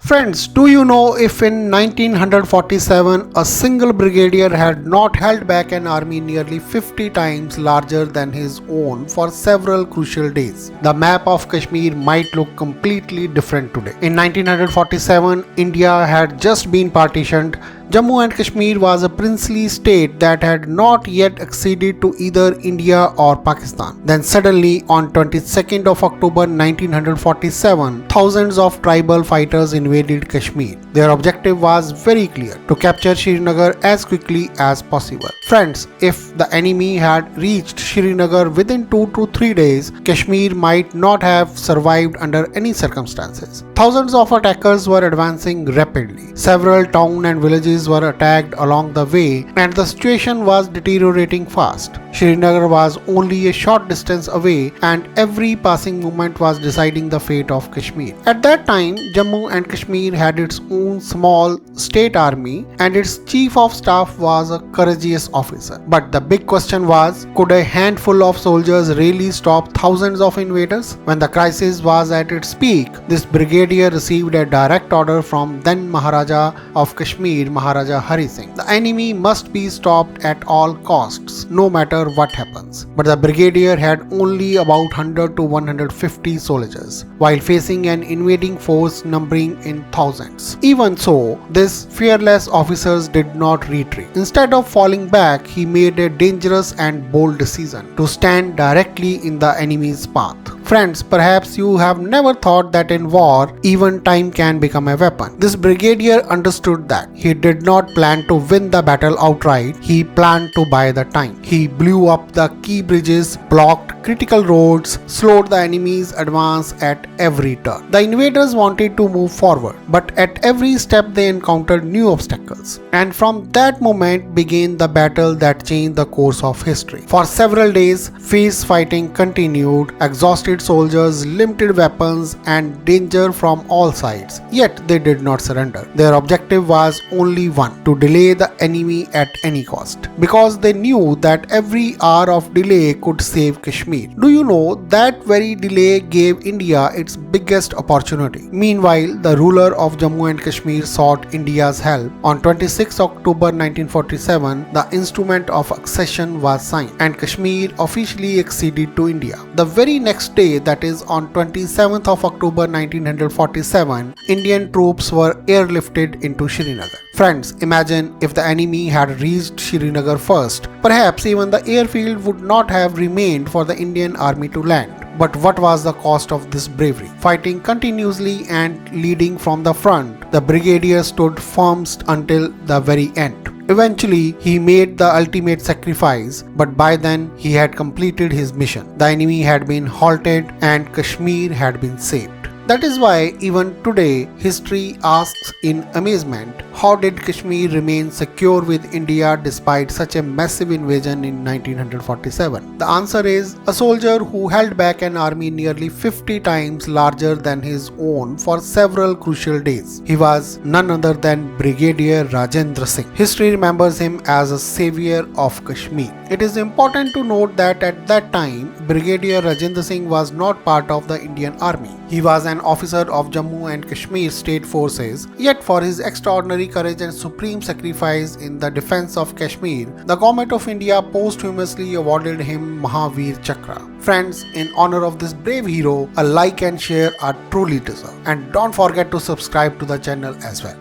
Friends, do you know if in 1947 a single brigadier had not held back an army nearly 50 times larger than his own for several crucial days? The map of Kashmir might look completely different today. In 1947, India had just been partitioned. Jammu and Kashmir was a princely state that had not yet acceded to either India or Pakistan. Then suddenly on 22nd of October 1947, thousands of tribal fighters invaded Kashmir. Their objective was very clear: to capture Srinagar as quickly as possible. Friends, if the enemy had reached Srinagar within 2 to 3 days, Kashmir might not have survived under any circumstances. Thousands of attackers were advancing rapidly. Several towns and villages were attacked along the way, and the situation was deteriorating fast. Srinagar was only a short distance away, and every passing moment was deciding the fate of Kashmir. At that time, Jammu and Kashmir had its own small state army, and its chief of staff was a courageous officer. But the big question was, could a handful of soldiers really stop thousands of invaders? When the crisis was at its peak, this brigadier received a direct order from then Maharaja of Kashmir, Maharaja Hari Singh. The enemy must be stopped at all costs, no matter what happens. But the brigadier had only about 100 to 150 soldiers, while facing an invading force numbering in thousands. Even so, this fearless officer did not retreat. Instead of falling back, he made a dangerous and bold decision: to stand directly in the enemy's path. Friends, perhaps you have never thought that in war, even time can become a weapon. This brigadier understood that. He did not plan to win the battle outright, he planned to buy the time. He blew up the key bridges, blocked critical roads, slowed the enemy's advance at every turn. The invaders wanted to move forward, but at every step they encountered new obstacles. And from that moment began the battle that changed the course of history. For several days, fierce fighting continued, exhausted soldiers, limited weapons, and danger from all sides. Yet they did not surrender. Their objective was only one: to delay the enemy at any cost. Because they knew that every hour of delay could save Kashmir. Do you know that very delay gave India its biggest opportunity? Meanwhile, the ruler of Jammu and Kashmir sought India's help. On 26 October 1947, the instrument of accession was signed, and Kashmir officially acceded to India. The very next day, that is on 27th of October 1947, Indian troops were airlifted into Srinagar. Friends, imagine if the enemy had reached Srinagar first. Perhaps even the airfield would not have remained for the Indian army to land. But what was the cost of this bravery? Fighting continuously and leading from the front, the brigadier stood firm until the very end. Eventually, he made the ultimate sacrifice, but by then he had completed his mission. The enemy had been halted and Kashmir had been saved. That is why even today, history asks in amazement, how did Kashmir remain secure with India despite such a massive invasion in 1947? The answer is, a soldier who held back an army nearly 50 times larger than his own for several crucial days. He was none other than Brigadier Rajinder Singh. History remembers him as a savior of Kashmir. It is important to note that at that time, Brigadier Rajinder Singh was not part of the Indian army. He was an officer of Jammu and Kashmir State Forces, yet for his extraordinary courage and supreme sacrifice in the defense of Kashmir, the Government of India posthumously awarded him Maha Chakra. Friends, in honor of this brave hero, a like and share are truly deserved. And don't forget to subscribe to the channel as well.